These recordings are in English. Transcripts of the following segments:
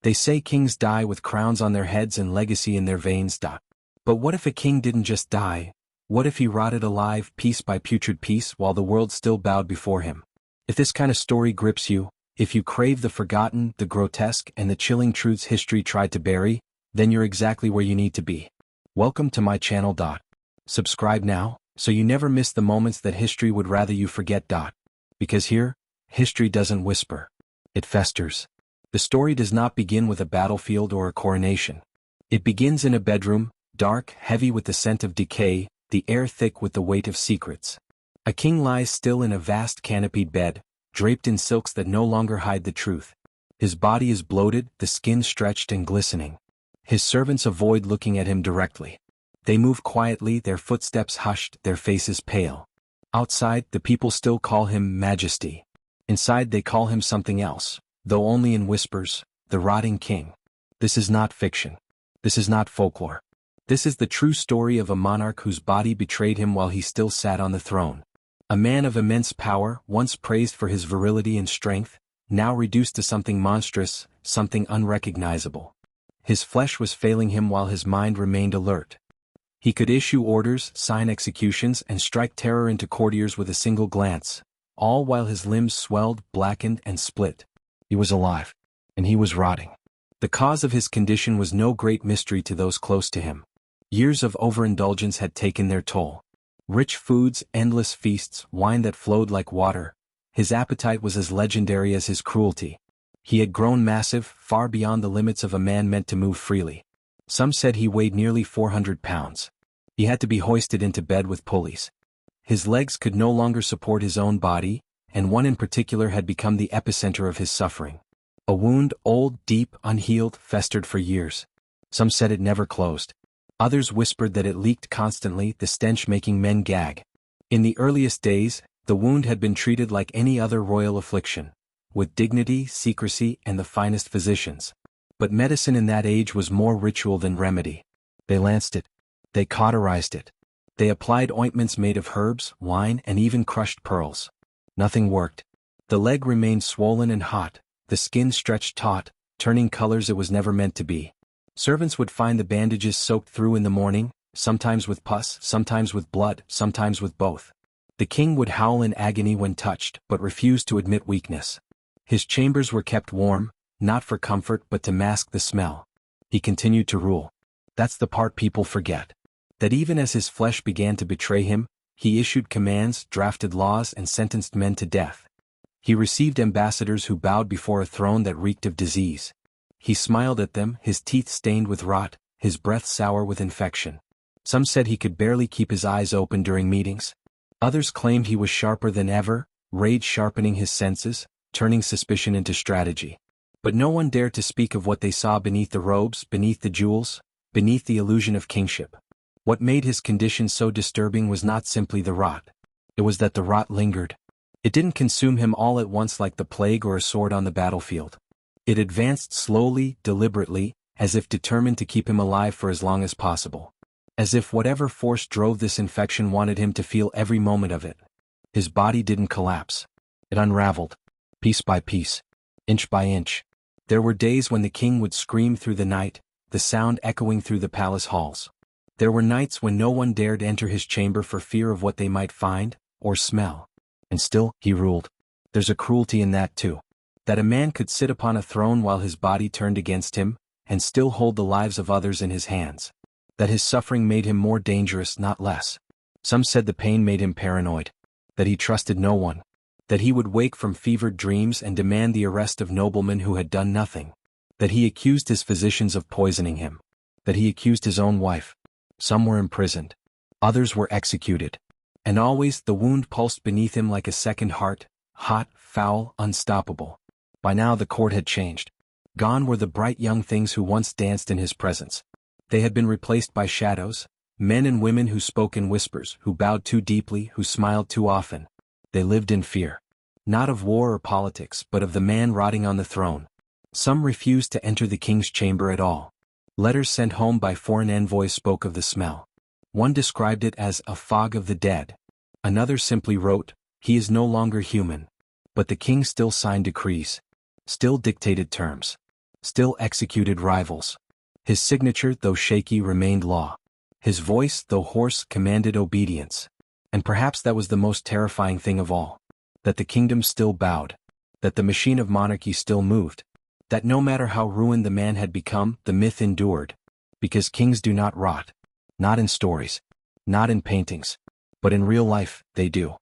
They say kings die with crowns on their heads and legacy in their veins. But what if a king didn't just die? What if he rotted alive piece by putrid piece while the world still bowed before him? If this kind of story grips you, if you crave the forgotten, the grotesque, and the chilling truths history tried to bury, then you're exactly where you need to be. Welcome to my channel. Subscribe now, so you never miss the moments that history would rather you forget. Because here, history doesn't whisper. It festers. The story does not begin with a battlefield or a coronation. It begins in a bedroom, dark, heavy with the scent of decay, the air thick with the weight of secrets. A king lies still in a vast canopied bed, draped in silks that no longer hide the truth. His body is bloated, the skin stretched and glistening. His servants avoid looking at him directly. They move quietly, their footsteps hushed, their faces pale. Outside, the people still call him Majesty. Inside they call him something else, though only in whispers, the rotting king. This is not fiction. This is not folklore. This is the true story of a monarch whose body betrayed him while he still sat on the throne. A man of immense power, once praised for his virility and strength, now reduced to something monstrous, something unrecognizable. His flesh was failing him while his mind remained alert. He could issue orders, sign executions, and strike terror into courtiers with a single glance, all while his limbs swelled, blackened, and split. He was alive, and he was rotting. The cause of his condition was no great mystery to those close to him. Years of overindulgence had taken their toll. Rich foods, endless feasts, wine that flowed like water. His appetite was as legendary as his cruelty. He had grown massive, far beyond the limits of a man meant to move freely. Some said he weighed nearly 400 pounds. He had to be hoisted into bed with pulleys. His legs could no longer support his own body, and one in particular had become the epicenter of his suffering. A wound, old, deep, unhealed, festered for years. Some said it never closed. Others whispered that it leaked constantly, the stench making men gag. In the earliest days, the wound had been treated like any other royal affliction, with dignity, secrecy, and the finest physicians. But medicine in that age was more ritual than remedy. They lanced it. They cauterized it. They applied ointments made of herbs, wine, and even crushed pearls. Nothing worked. The leg remained swollen and hot, the skin stretched taut, turning colors it was never meant to be. Servants would find the bandages soaked through in the morning, sometimes with pus, sometimes with blood, sometimes with both. The king would howl in agony when touched, but refused to admit weakness. His chambers were kept warm, not for comfort but to mask the smell. He continued to rule. That's the part people forget. That even as his flesh began to betray him, he issued commands, drafted laws, and sentenced men to death. He received ambassadors who bowed before a throne that reeked of disease. He smiled at them, his teeth stained with rot, his breath sour with infection. Some said he could barely keep his eyes open during meetings. Others claimed he was sharper than ever, rage sharpening his senses, turning suspicion into strategy. But no one dared to speak of what they saw beneath the robes, beneath the jewels, beneath the illusion of kingship. What made his condition so disturbing was not simply the rot. It was that the rot lingered. It didn't consume him all at once like the plague or a sword on the battlefield. It advanced slowly, deliberately, as if determined to keep him alive for as long as possible. As if whatever force drove this infection wanted him to feel every moment of it. His body didn't collapse. It unraveled, piece by piece, inch by inch. There were days when the king would scream through the night, the sound echoing through the palace halls. There were nights when no one dared enter his chamber for fear of what they might find, or smell. And still, he ruled. There's a cruelty in that too. That a man could sit upon a throne while his body turned against him, and still hold the lives of others in his hands. That his suffering made him more dangerous, not less. Some said the pain made him paranoid. That he trusted no one. That he would wake from fevered dreams and demand the arrest of noblemen who had done nothing. That he accused his physicians of poisoning him. That he accused his own wife. Some were imprisoned. Others were executed. And always the wound pulsed beneath him like a second heart, hot, foul, unstoppable. By now the court had changed. Gone were the bright young things who once danced in his presence. They had been replaced by shadows, men and women who spoke in whispers, who bowed too deeply, who smiled too often. They lived in fear. Not of war or politics, but of the man rotting on the throne. Some refused to enter the king's chamber at all. Letters sent home by foreign envoys spoke of the smell. One described it as a fog of the dead. Another simply wrote, "He is no longer human." But the king still signed decrees. Still dictated terms. still executed rivals. His signature, though shaky, remained law. His voice, though hoarse, commanded obedience. And perhaps that was the most terrifying thing of all. That the kingdom still bowed. That the machine of monarchy still moved. That no matter how ruined the man had become, the myth endured. Because kings do not rot. Not in stories. Not in paintings. But in real life, they do.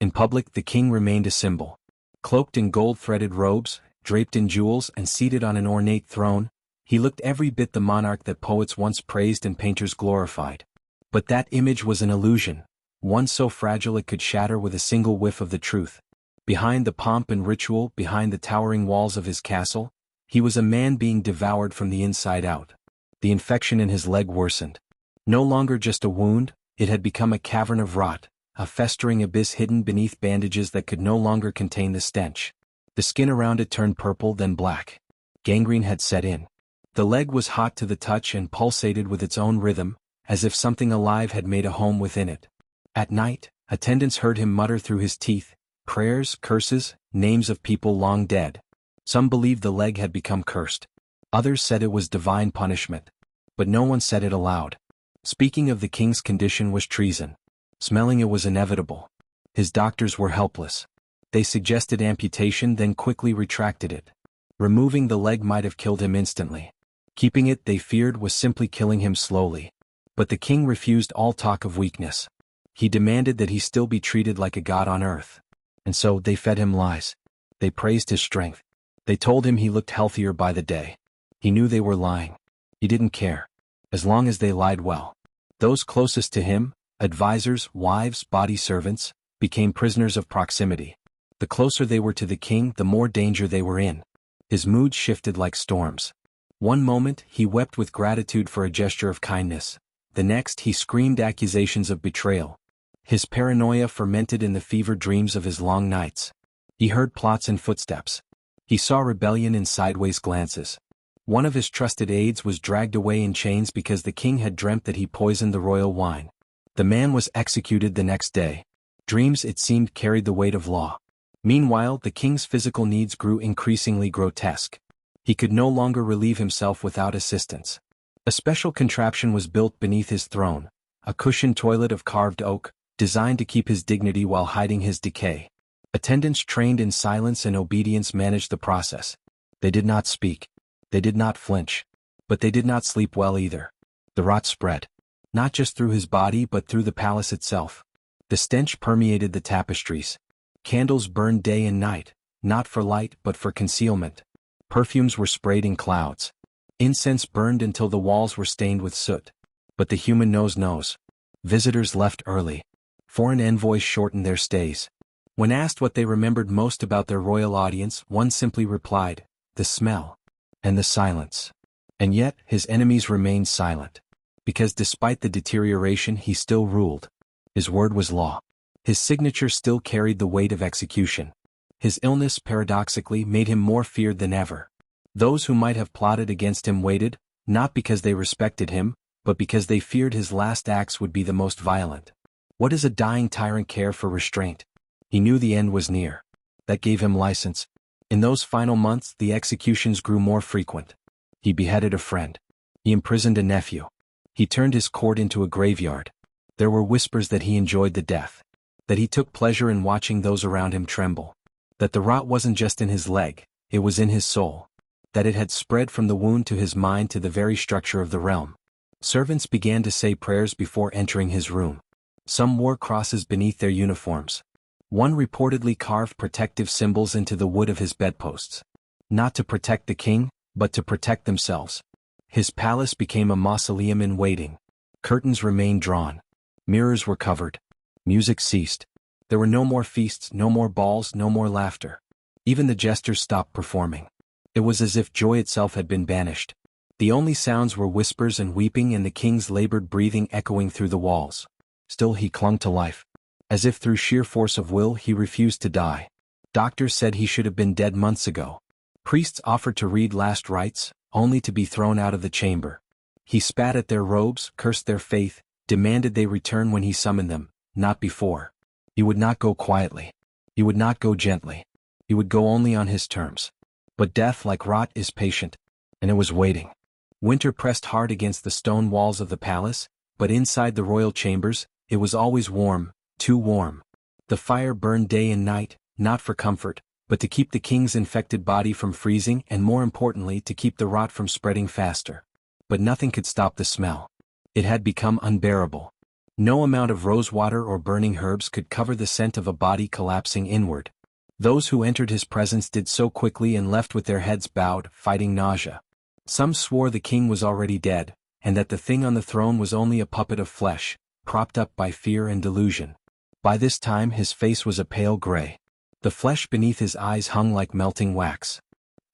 In public, the king remained a symbol. Cloaked in gold-threaded robes, draped in jewels, and seated on an ornate throne, he looked every bit the monarch that poets once praised and painters glorified. But that image was an illusion, one so fragile it could shatter with a single whiff of the truth. Behind the pomp and ritual, behind the towering walls of his castle, he was a man being devoured from the inside out. The infection in his leg worsened. No longer just a wound, it had become a cavern of rot, a festering abyss hidden beneath bandages that could no longer contain the stench. The skin around it turned purple, then black. Gangrene had set in. The leg was hot to the touch and pulsated with its own rhythm, as if something alive had made a home within it. At night, attendants heard him mutter through his teeth, prayers, curses, names of people long dead. Some believed the leg had become cursed. Others said it was divine punishment. But no one said it aloud. Speaking of the king's condition was treason. Smelling it was inevitable. His doctors were helpless. They suggested amputation, then quickly retracted it. Removing the leg might have killed him instantly. Keeping it, they feared, was simply killing him slowly. But the king refused all talk of weakness. He demanded that he still be treated like a god on earth. And so they fed him lies. They praised his strength. They told him he looked healthier by the day. He knew they were lying. He didn't care. As long as they lied well. Those closest to him, advisors, wives, body servants, became prisoners of proximity. The closer they were to the king, the more danger they were in. His mood shifted like storms. One moment, he wept with gratitude for a gesture of kindness. The next, he screamed accusations of betrayal. His paranoia fermented in the fevered dreams of his long nights. He heard plots and footsteps. He saw rebellion in sideways glances. One of his trusted aides was dragged away in chains because the king had dreamt that he poisoned the royal wine. The man was executed the next day. Dreams, it seemed, carried the weight of law. Meanwhile, the king's physical needs grew increasingly grotesque. He could no longer relieve himself without assistance. A special contraption was built beneath his throne, a cushioned toilet of carved oak, designed to keep his dignity while hiding his decay. Attendants trained in silence and obedience managed the process. They did not speak. They did not flinch. But they did not sleep well either. The rot spread. Not just through his body but through the palace itself. The stench permeated the tapestries. Candles burned day and night, not for light but for concealment. Perfumes were sprayed in clouds. Incense burned until the walls were stained with soot. But the human nose knows. Visitors left early. Foreign envoys shortened their stays. When asked what they remembered most about their royal audience, one simply replied, the smell. And the silence. And yet, his enemies remained silent. Because despite the deterioration, he still ruled. His word was law. His signature still carried the weight of execution. His illness, paradoxically, made him more feared than ever. Those who might have plotted against him waited, not because they respected him, but because they feared his last acts would be the most violent. What does a dying tyrant care for restraint? He knew the end was near. That gave him license. In those final months, the executions grew more frequent. He beheaded a friend. He imprisoned a nephew. He turned his court into a graveyard. There were whispers that he enjoyed the death. That he took pleasure in watching those around him tremble. That the rot wasn't just in his leg, it was in his soul. That it had spread from the wound to his mind to the very structure of the realm. Servants began to say prayers before entering his room. Some wore crosses beneath their uniforms. One reportedly carved protective symbols into the wood of his bedposts. Not to protect the king, but to protect themselves. His palace became a mausoleum in waiting. Curtains remained drawn. Mirrors were covered. Music ceased. There were no more feasts, no more balls, no more laughter. Even the jesters stopped performing. It was as if joy itself had been banished. The only sounds were whispers and weeping and the king's labored breathing echoing through the walls. Still he clung to life. As if through sheer force of will he refused to die. Doctors said he should have been dead months ago. Priests offered to read last rites, only to be thrown out of the chamber. He spat at their robes, cursed their faith, demanded they return when he summoned them, not before. He would not go quietly. He would not go gently. He would go only on his terms. But death, like rot, is patient. and it was waiting. Winter pressed hard against the stone walls of the palace, but inside the royal chambers, it was always warm, too warm. The fire burned day and night, not for comfort, but to keep the king's infected body from freezing and more importantly to keep the rot from spreading faster. But nothing could stop the smell. It had become unbearable. No amount of rosewater or burning herbs could cover the scent of a body collapsing inward. Those who entered his presence did so quickly and left with their heads bowed, fighting nausea. Some swore the king was already dead, and that the thing on the throne was only a puppet of flesh, propped up by fear and delusion. By this time his face was a pale gray. The flesh beneath his eyes hung like melting wax.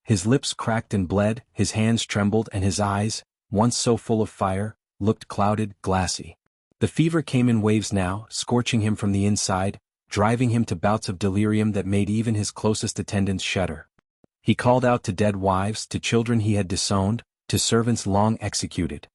His lips cracked and bled, his hands trembled and his eyes, once so full of fire, looked clouded, glassy. The fever came in waves now, scorching him from the inside, driving him to bouts of delirium that made even his closest attendants shudder. He called out to dead wives, to children he had disowned, to servants long executed.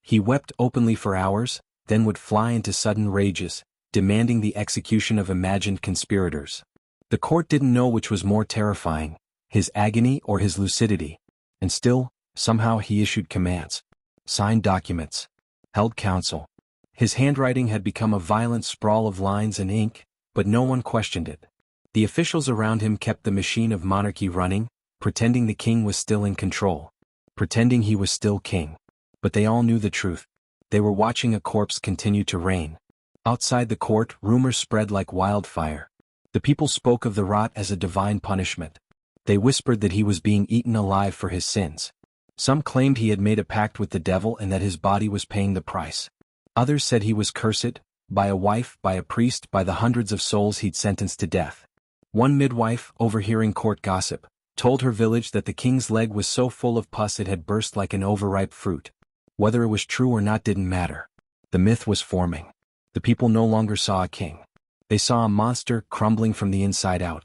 He wept openly for hours, then would fly into sudden rages, demanding the execution of imagined conspirators. The court didn't know which was more terrifying, his agony or his lucidity. And still, somehow he issued commands, signed documents, held council. His handwriting had become a violent sprawl of lines and ink, but no one questioned it. The officials around him kept the machine of monarchy running, pretending the king was still in control, pretending he was still king. But they all knew the truth. They were watching a corpse continue to reign. Outside the court, rumors spread like wildfire. The people spoke of the rot as a divine punishment. They whispered that he was being eaten alive for his sins. Some claimed he had made a pact with the devil and that his body was paying the price. Others said he was cursed, by a wife, by a priest, by the hundreds of souls he'd sentenced to death. One midwife, overhearing court gossip, told her village that the king's leg was so full of pus it had burst like an overripe fruit. Whether it was true or not didn't matter. The myth was forming. The people no longer saw a king. They saw a monster crumbling from the inside out.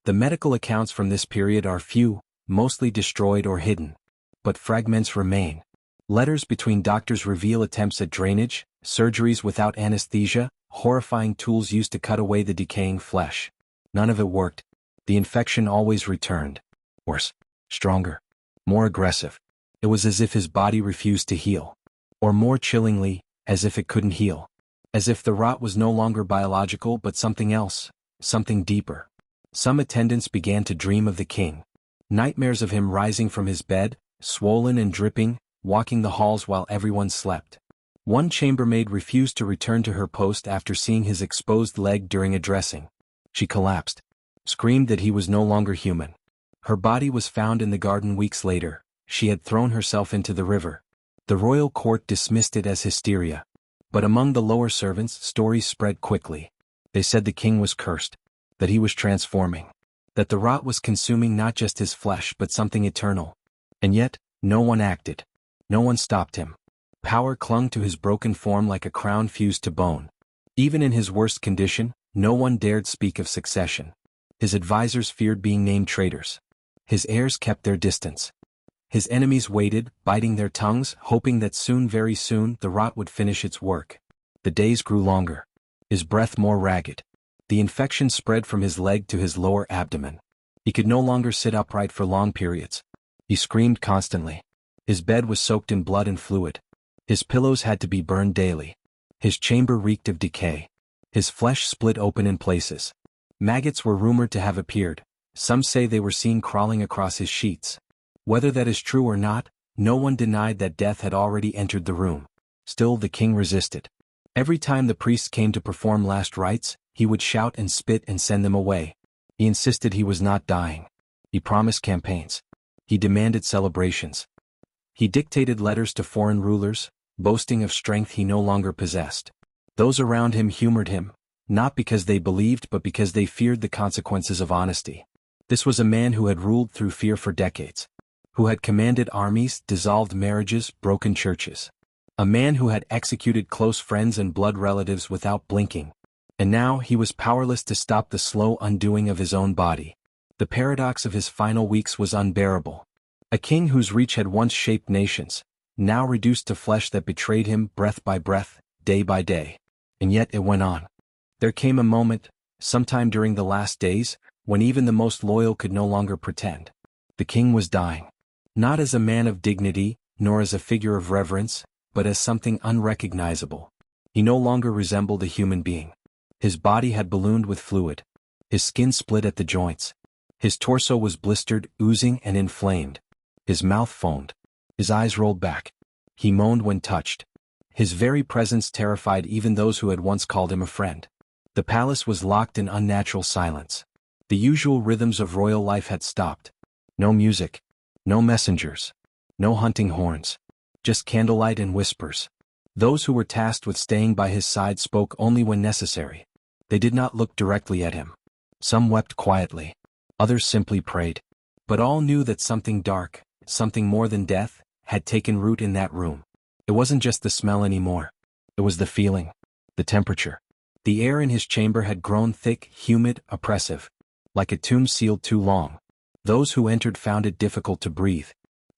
The medical accounts from this period are few, mostly destroyed or hidden. But fragments remain. Letters between doctors reveal attempts at drainage, surgeries without anesthesia, horrifying tools used to cut away the decaying flesh. None of it worked. The infection always returned. Worse, stronger, more aggressive. It was as if his body refused to heal. Or more chillingly, as if it couldn't heal. As if the rot was no longer biological but something else, something deeper. Some attendants began to dream of the king. Nightmares of him rising from his bed, swollen and dripping, walking the halls while everyone slept. One chambermaid refused to return to her post after seeing his exposed leg during a dressing. She collapsed, screamed that he was no longer human. Her body was found in the garden weeks later. She had thrown herself into the river. The royal court dismissed it as hysteria. But among the lower servants, stories spread quickly. They said the king was cursed, that he was transforming, that the rot was consuming not just his flesh but something eternal. And yet, no one acted. No one stopped him. Power clung to his broken form like a crown fused to bone. Even in his worst condition, no one dared speak of succession. His advisors feared being named traitors. His heirs kept their distance. His enemies waited, biting their tongues, hoping that soon, very soon, the rot would finish its work. The days grew longer. His breath more ragged. The infection spread from his leg to his lower abdomen. He could no longer sit upright for long periods. He screamed constantly. His bed was soaked in blood and fluid. His pillows had to be burned daily. His chamber reeked of decay. His flesh split open in places. Maggots were rumored to have appeared. Some say they were seen crawling across his sheets. Whether that is true or not, no one denied that death had already entered the room. Still the king resisted. Every time the priests came to perform last rites, he would shout and spit and send them away. He insisted he was not dying. He promised campaigns. He demanded celebrations. He dictated letters to foreign rulers, boasting of strength he no longer possessed. Those around him humored him, not because they believed but because they feared the consequences of honesty. This was a man who had ruled through fear for decades. Who had commanded armies, dissolved marriages, broken churches. A man who had executed close friends and blood relatives without blinking. And now he was powerless to stop the slow undoing of his own body. The paradox of his final weeks was unbearable. A king whose reach had once shaped nations, now reduced to flesh that betrayed him breath by breath, day by day. And yet it went on. There came a moment, sometime during the last days, when even the most loyal could no longer pretend. The king was dying. Not as a man of dignity, nor as a figure of reverence, but as something unrecognizable. He no longer resembled a human being. His body had ballooned with fluid. His skin split at the joints. His torso was blistered, oozing and inflamed. His mouth foamed. His eyes rolled back. He moaned when touched. His very presence terrified even those who had once called him a friend. The palace was locked in unnatural silence. The usual rhythms of royal life had stopped. No music. No messengers. No hunting horns. Just candlelight and whispers. Those who were tasked with staying by his side spoke only when necessary. They did not look directly at him. Some wept quietly. Others simply prayed. But all knew that something dark, something more than death, had taken root in that room. It wasn't just the smell anymore. It was the feeling. The temperature. The air in his chamber had grown thick, humid, oppressive. Like a tomb sealed too long. Those who entered found it difficult to breathe.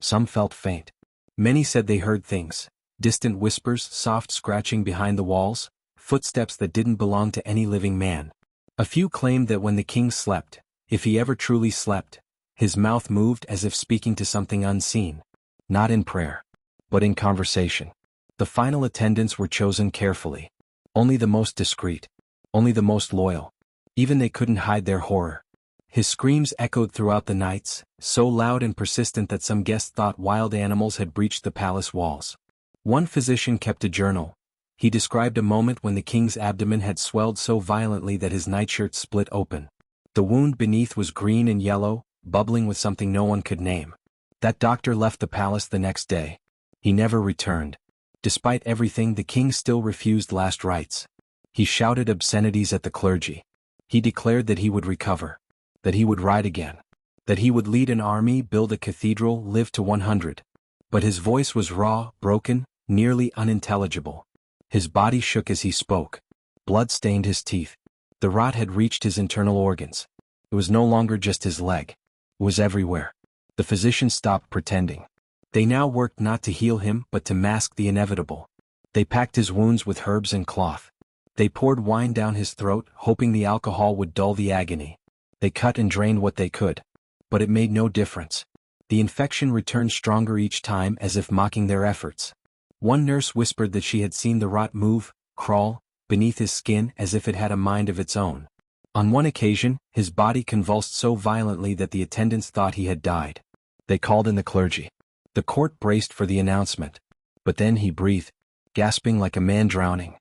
Some felt faint. Many said they heard things. Distant whispers, soft scratching behind the walls, footsteps that didn't belong to any living man. A few claimed that when the king slept, if he ever truly slept, his mouth moved as if speaking to something unseen. Not in prayer, but in conversation. The final attendants were chosen carefully. Only the most discreet. Only the most loyal. Even they couldn't hide their horror. His screams echoed throughout the nights, so loud and persistent that some guests thought wild animals had breached the palace walls. One physician kept a journal. He described a moment when the king's abdomen had swelled so violently that his nightshirt split open. The wound beneath was green and yellow, bubbling with something no one could name. That doctor left the palace the next day. He never returned. Despite everything, the king still refused last rites. He shouted obscenities at the clergy. He declared that he would recover. That he would ride again. That he would lead an army, build a cathedral, live to 100. But his voice was raw, broken, nearly unintelligible. His body shook as he spoke. Blood stained his teeth. The rot had reached his internal organs. It was no longer just his leg. It was everywhere. The physicians stopped pretending. They now worked not to heal him but to mask the inevitable. They packed his wounds with herbs and cloth. They poured wine down his throat, hoping the alcohol would dull the agony. They cut and drained what they could. But it made no difference. The infection returned stronger each time, as if mocking their efforts. One nurse whispered that she had seen the rot move, crawl, beneath his skin as if it had a mind of its own. On one occasion, his body convulsed so violently that the attendants thought he had died. They called in the clergy. The court braced for the announcement. But then he breathed, gasping like a man drowning.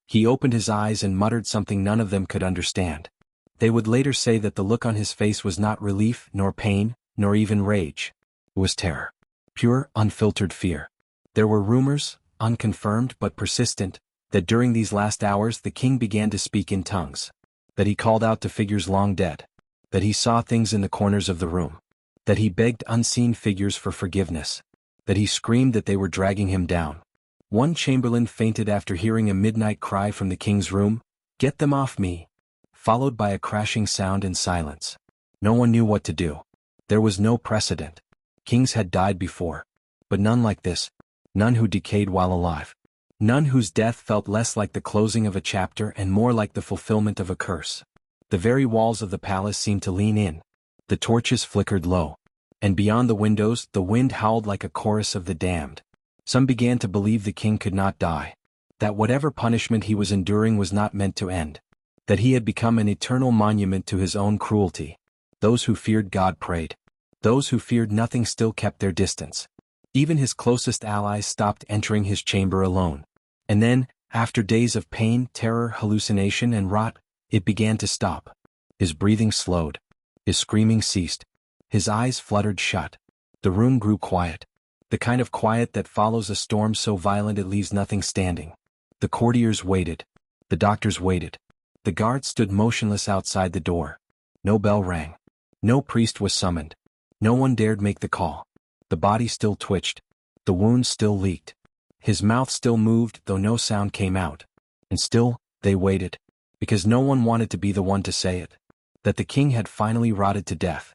He opened his eyes and muttered something none of them could understand. They would later say that the look on his face was not relief, nor pain, nor even rage. It was terror. Pure, unfiltered fear. There were rumors, unconfirmed but persistent, that during these last hours the king began to speak in tongues. That he called out to figures long dead. That he saw things in the corners of the room. That he begged unseen figures for forgiveness. That he screamed that they were dragging him down. One chamberlain fainted after hearing a midnight cry from the king's room, "Get them off me!" followed by a crashing sound and silence. No one knew what to do. There was no precedent. Kings had died before. But none like this. None who decayed while alive. None whose death felt less like the closing of a chapter and more like the fulfillment of a curse. The very walls of the palace seemed to lean in. The torches flickered low. And beyond the windows, the wind howled like a chorus of the damned. Some began to believe the king could not die. That whatever punishment he was enduring was not meant to end. That he had become an eternal monument to his own cruelty. Those who feared God prayed. Those who feared nothing still kept their distance. Even his closest allies stopped entering his chamber alone. And then, after days of pain, terror, hallucination, and rot, it began to stop. His breathing slowed. His screaming ceased. His eyes fluttered shut. The room grew quiet. The kind of quiet that follows a storm so violent it leaves nothing standing. The courtiers waited. The doctors waited. The guards stood motionless outside the door. No bell rang. No priest was summoned. No one dared make the call. The body still twitched. The wounds still leaked. His mouth still moved, though no sound came out. And still, they waited. Because no one wanted to be the one to say it. That the king had finally rotted to death.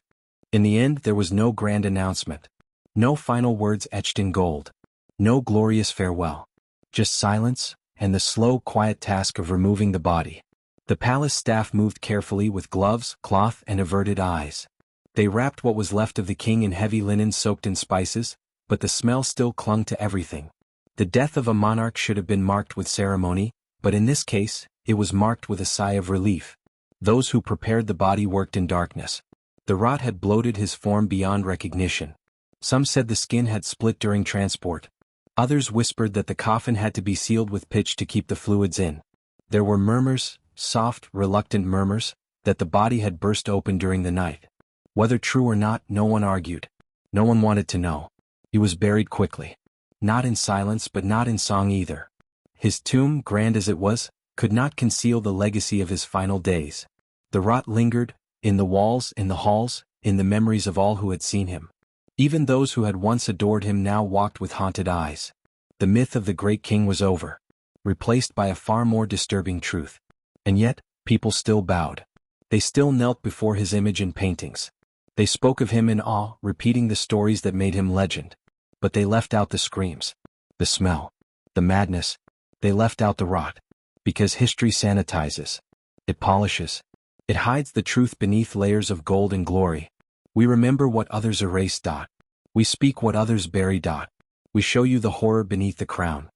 In the end, there was no grand announcement. No final words etched in gold. No glorious farewell. Just silence, and the slow, quiet task of removing the body. The palace staff moved carefully with gloves, cloth, and averted eyes. They wrapped what was left of the king in heavy linen soaked in spices, but the smell still clung to everything. The death of a monarch should have been marked with ceremony, but in this case, it was marked with a sigh of relief. Those who prepared the body worked in darkness. The rot had bloated his form beyond recognition. Some said the skin had split during transport. Others whispered that the coffin had to be sealed with pitch to keep the fluids in. There were murmurs, soft, reluctant murmurs, that the body had burst open during the night. Whether true or not, no one argued. No one wanted to know. He was buried quickly. Not in silence but not in song either. His tomb, grand as it was, could not conceal the legacy of his final days. The rot lingered, in the walls, in the halls, in the memories of all who had seen him. Even those who had once adored him now walked with haunted eyes. The myth of the great king was over, replaced by a far more disturbing truth. And yet, people still bowed. They still knelt before his image in paintings. They spoke of him in awe, repeating the stories that made him legend. But they left out the screams, the smell, the madness. They left out the rot. Because history sanitizes. It polishes. It hides the truth beneath layers of gold and glory. We remember what others erase. We speak what others bury. We show you the horror beneath the crown.